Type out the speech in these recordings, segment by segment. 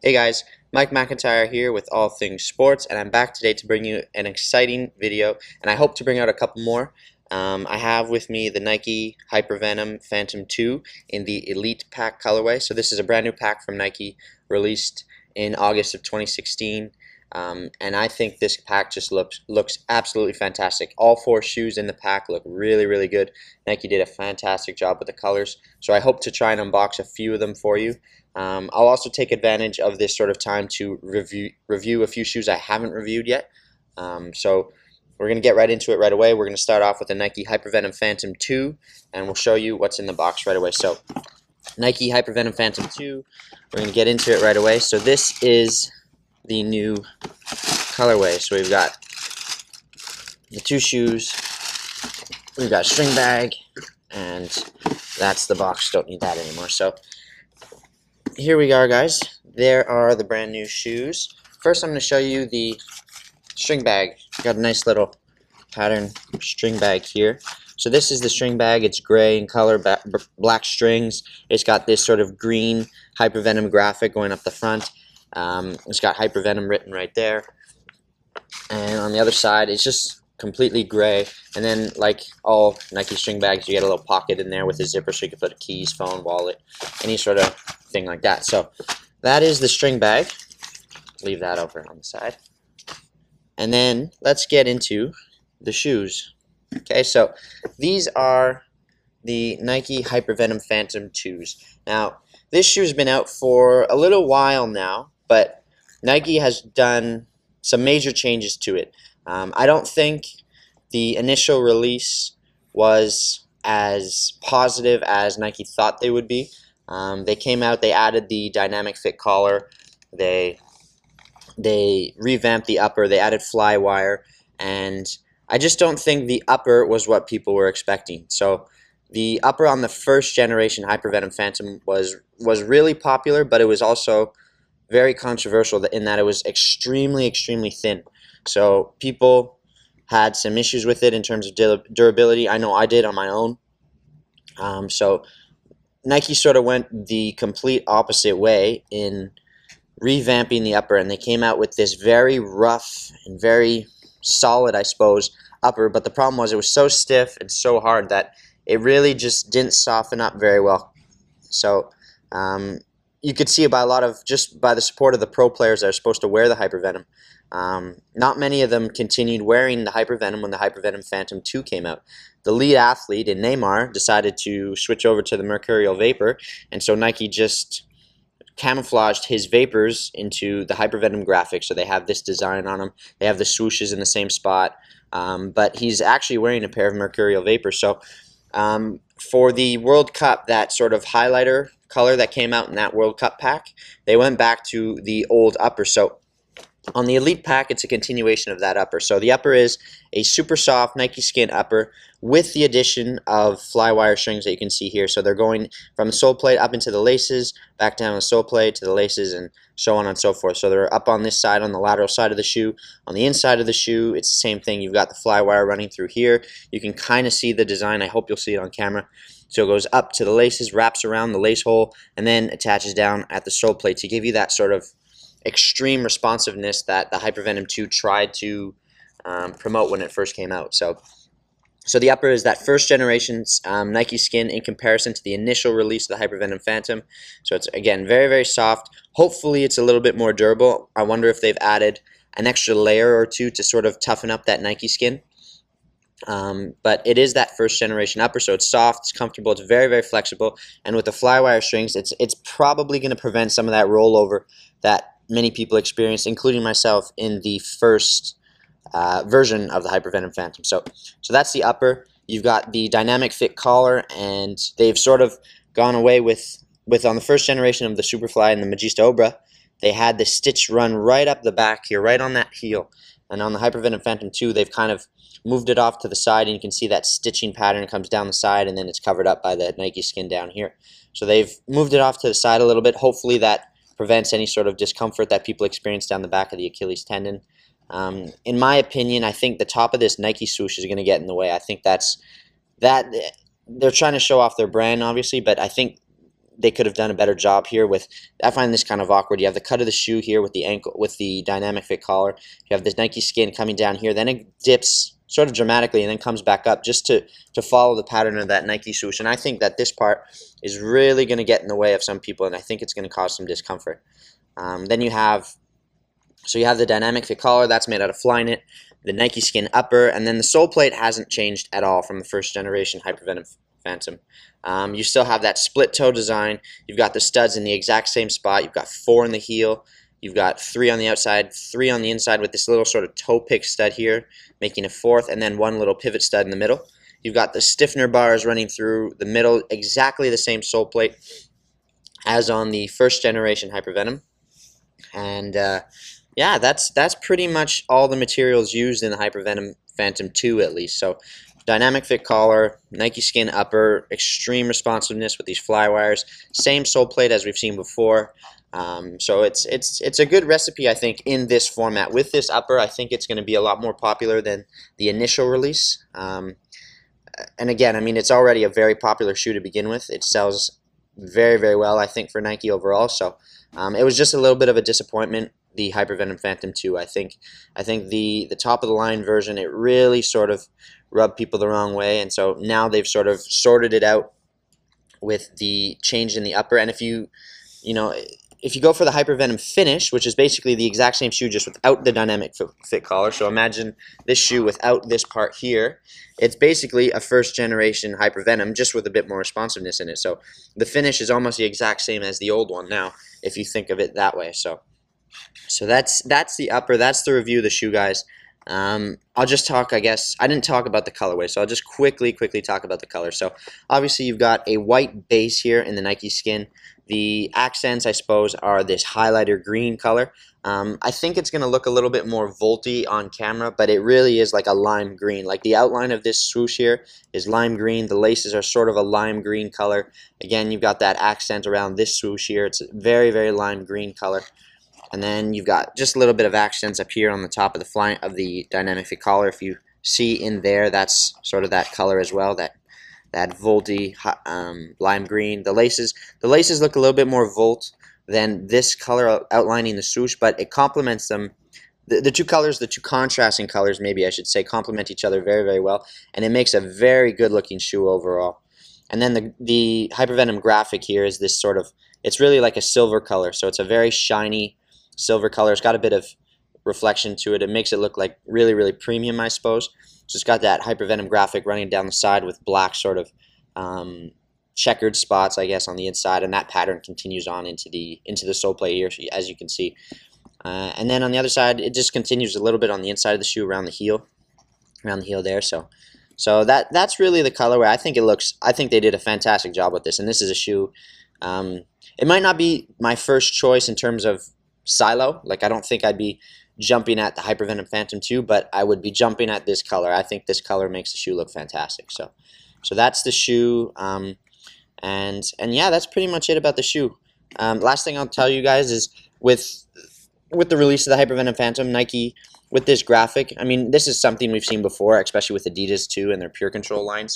Hey guys, Mike McIntyre here with All Things Sports, and I'm back today to bring you an exciting video, and I hope to bring out a couple more. I have with me the Nike Hypervenom Phantom II in the Elite Pack colorway. So this is a brand new pack from Nike, released in August of 2016. And I think this pack just looks absolutely fantastic. All four shoes in the pack look really, really good. Nike did a fantastic job with the colors. So I hope to try and unbox a few of them for you. I'll also take advantage of this sort of time to review a few shoes I haven't reviewed yet. So we're going to get right into it right away. We're going to start off with the Nike Hypervenom Phantom II, and we'll show you what's in the box right away. So Nike Hypervenom Phantom II, we're going to get into it right away. So this is the new colorway. So we've got the two shoes, we've got a string bag, and that's the box. Don't need that anymore. So here we are, guys. There are the brand new shoes. First I'm going to show you the string bag. Got a nice little pattern string bag here. So this is the string bag. It's gray in color, black strings. It's got this sort of green Hypervenom graphic going up the front. It's got Hypervenom written right there. And on the other side, it's just completely gray. And then, like all Nike string bags, you get a little pocket in there with a zipper so you can put keys, phone, wallet, any sort of thing like that. So that is the string bag. Leave that over on the side. And then let's get into the shoes. Okay, so these are the Nike Hypervenom Phantom 2s. Now, this shoe's been out for a little while now, but Nike has done some major changes to it. I don't think the initial release was as positive as Nike thought they would be. They came out, they added the dynamic fit collar, they revamped the upper, they added fly wire, and I just don't think the upper was what people were expecting. So the upper on the first generation Hypervenom Phantom was really popular, but it was also very controversial in that it was extremely thin. So people had some issues with it in terms of durability. I know I did on my own. So Nike sort of went the complete opposite way in revamping the upper, and they came out with this very rough and very solid, I suppose, upper. But the problem was it was so stiff and so hard that it really just didn't soften up very well. So you could see just by the support of the pro players that are supposed to wear the Hypervenom. Not many of them continued wearing the Hypervenom when the Hypervenom Phantom II came out. The lead athlete in Neymar decided to switch over to the Mercurial Vapor, and so Nike just camouflaged his vapors into the Hypervenom graphics. So they have this design on them. They have the swooshes in the same spot, but he's actually wearing a pair of Mercurial Vapors. So for the World Cup, that sort of highlighter color that came out in that World Cup pack, they went back to the old upper. So on the Elite pack, it's a continuation of that upper. So the upper is a super soft Nike Skin upper with the addition of fly wire strings that you can see here. So they're going from the sole plate up into the laces, back down the sole plate to the laces, and so on and so forth. So they're up on this side, on the lateral side of the shoe. On the inside of the shoe, it's the same thing. You've got the fly wire running through here. You can kind of see the design. I hope you'll see it on camera. So it goes up to the laces, wraps around the lace hole, and then attaches down at the sole plate to give you that sort of extreme responsiveness that the Hypervenom 2 tried to promote when it first came out. So the upper is that first generation's Nike Skin in comparison to the initial release of the Hypervenom Phantom. So it's, again, very soft. Hopefully it's a little bit more durable. I wonder if they've added an extra layer or two to sort of toughen up that Nike Skin. But it is that first generation upper, so it's soft, it's comfortable, it's very flexible, and with the fly wire strings, it's probably going to prevent some of that rollover that many people experienced, including myself, in the first version of the Hypervenom Phantom. So that's the upper. You've got the dynamic fit collar, and they've sort of gone away with on the first generation of the Superfly and the Magista Obra, they had the stitch run right up the back here, right on that heel. And on the Hypervenom Phantom 2, they've kind of moved it off to the side, and you can see that stitching pattern comes down the side, and then it's covered up by the Nike Skin down here. So they've moved it off to the side a little bit. Hopefully that prevents any sort of discomfort that people experience down the back of the Achilles tendon. In my opinion, I think the top of this Nike swoosh is going to get in the way. I think they're trying to show off their brand, obviously, but I think they could have done a better job here with. I find this kind of awkward. You have the cut of the shoe here with the ankle, with the dynamic fit collar. You have this Nike skin coming down here, then it dips sort of dramatically and then comes back up just to follow the pattern of that Nike swoosh. And I think that this part is really going to get in the way of some people, and I think it's going to cause some discomfort. Then you have the dynamic fit collar, that's made out of Flyknit, the Nike skin upper, and then the sole plate hasn't changed at all from the first generation Hypervenom Phantom. You still have that split toe design. You've got the studs in the exact same spot. You've got 4 in the heel. You've got 3 on the outside, 3 on the inside with this little sort of toe pick stud here, making a 4th, and then 1 little pivot stud in the middle. You've got the stiffener bars running through the middle, exactly the same sole plate as on the first generation Hypervenom. And yeah, that's pretty much all the materials used in the Hypervenom Phantom II, at least. So dynamic fit collar, Nike skin upper, extreme responsiveness with these fly wires, same sole plate as we've seen before. So it's a good recipe, I think, in this format. With this upper, I think it's going to be a lot more popular than the initial release. And again, I mean, it's already a very popular shoe to begin with. It sells very, very well, I think, for Nike overall. So it was just a little bit of a disappointment, the Hypervenom Phantom II. I think the top of the line version, it really sort of rubbed people the wrong way, and so now they've sort of sorted it out with the change in the upper. And if you go for the Hypervenom finish, which is basically the exact same shoe just without the dynamic fit collar, so imagine this shoe without this part here, it's basically a first generation Hypervenom just with a bit more responsiveness in it. So the finish is almost the exact same as the old one now, if you think of it that way. So that's the upper. That's the review of the shoe, guys. I'll just talk, I guess, I didn't talk about the colorway, so I'll just quickly talk about the color. So obviously you've got a white base here in the Nike skin. The accents, I suppose, are this highlighter green color. I think it's going to look a little bit more volty on camera, but it really is like a lime green. Like the outline of this swoosh here is lime green. The laces are sort of a lime green color. Again, you've got that accent around this swoosh here. It's a very, very lime green color. And then you've got just a little bit of accents up here on the top of the dynamic fit collar. If you see in there, that's sort of that color as well, that volty lime green. The laces look a little bit more volt than this color outlining the swoosh, but it complements them. The two colors, the two contrasting colors, maybe I should say, complement each other very, very well, and it makes a very good looking shoe overall. And then the Hypervenom graphic here is this sort of, it's really like a silver color, so it's a very shiny silver color. It's got a bit of reflection to it. It makes it look like really, really premium, I suppose. So it's got that Hypervenom graphic running down the side with black sort of checkered spots, I guess, on the inside, and that pattern continues on into the sole plate here, as you can see. And then on the other side, it just continues a little bit on the inside of the shoe around the heel there. So that's really the colorway. I think they did a fantastic job with this, and this is a shoe. It might not be my first choice in terms of silo. Like, I don't think I'd be jumping at the Hypervenom Phantom II, but I would be jumping at this color. I think this color makes the shoe look fantastic. So that's the shoe, and yeah, that's pretty much it about the shoe. Last thing I'll tell you guys is with the release of the Hypervenom Phantom, Nike, with this graphic, I mean, this is something we've seen before, especially with Adidas too, and their Pure Control line,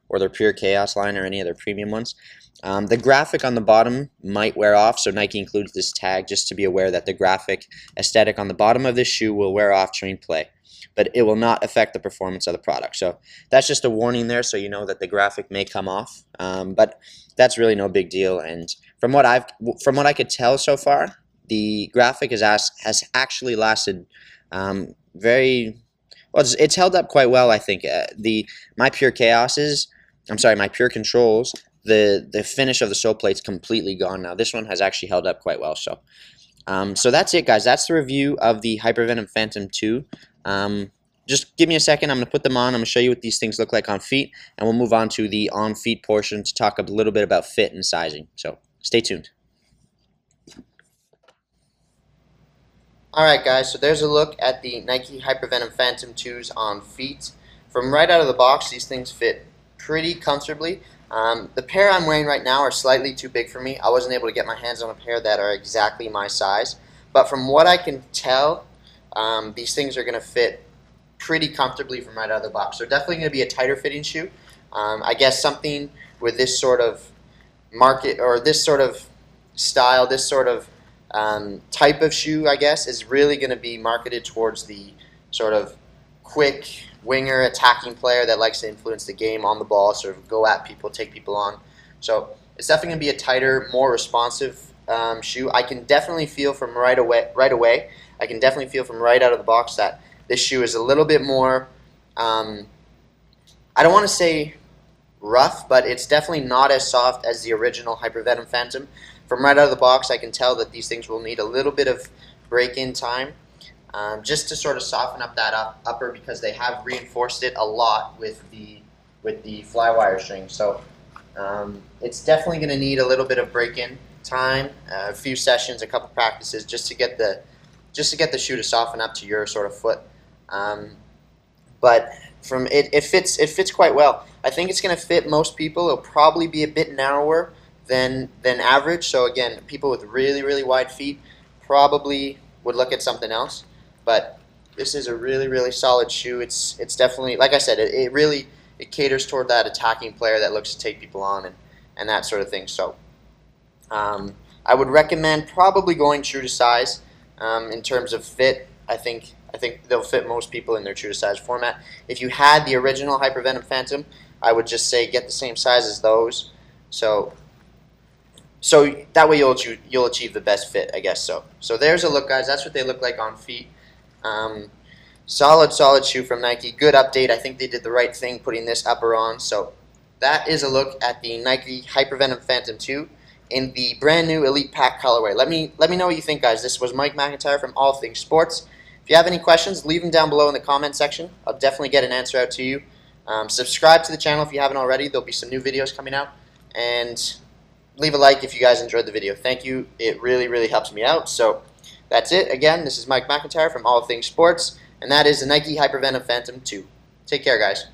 or their Pure Chaos line, or any of their premium ones. The graphic on the bottom might wear off, so Nike includes this tag just to be aware that the graphic aesthetic on the bottom of this shoe will wear off during play, but it will not affect the performance of the product. So that's just a warning there, so you know that the graphic may come off, but that's really no big deal. And from what I could tell so far, the graphic has actually lasted very well. It's held up quite well, I think. My Pure Controls, the finish of the sole plate's completely gone now. This one has actually held up quite well. So that's it, guys. That's the review of the Hypervenom Phantom II. Just give me a second. I'm going to put them on. I'm going to show you what these things look like on feet, and we'll move on to the on-feet portion to talk a little bit about fit and sizing. So stay tuned. Alright, guys, so there's a look at the Nike Hypervenom Phantom 2s on feet. From right out of the box, these things fit pretty comfortably. The pair I'm wearing right now are slightly too big for me. I wasn't able to get my hands on a pair that are exactly my size. But from what I can tell, these things are going to fit pretty comfortably from right out of the box. So definitely going to be a tighter fitting shoe. I guess something with this sort of market, or this sort of style, this sort of type of shoe, I guess, is really going to be marketed towards the sort of quick winger attacking player that likes to influence the game on the ball, sort of go at people, take people on. So it's definitely going to be a tighter, more responsive shoe. I can definitely feel from right away. I can definitely feel from right out of the box that this shoe is a little bit more, I don't want to say rough, but it's definitely not as soft as the original Hypervenom Phantom. From right out of the box, I can tell that these things will need a little bit of break-in time, just to sort of soften up that upper, because they have reinforced it a lot with the flywire string. So it's definitely going to need a little bit of break-in time, a few sessions, a couple practices, just to get the shoe to soften up to your sort of foot. But from it fits quite well. I think it's going to fit most people. It'll probably be a bit narrower than average. So again, people with really wide feet probably would look at something else. But this is a really solid shoe. It's definitely, like I said, it caters toward that attacking player that looks to take people on and that sort of thing. So I would recommend probably going true to size in terms of fit. I think they'll fit most people in their true to size format. If you had the original Hypervenom Phantom, I would just say get the same size as those. So that way you'll achieve the best fit, I guess. So there's a look, guys. That's what they look like on feet. Solid shoe from Nike. Good update. I think they did the right thing putting this upper on. So that is a look at the Nike Hypervenom Phantom II in the brand new Elite Pack colorway. Let me know what you think, guys. This was Mike McIntyre from All Things Sports. If you have any questions, leave them down below in the comment section. I'll definitely get an answer out to you. Subscribe to the channel if you haven't already. There'll be some new videos coming out. And leave a like if you guys enjoyed the video. Thank you. It really helps me out. So that's it. Again, this is Mike McIntyre from All Things Sports, and that is the Nike Hypervenom Phantom II. Take care, guys.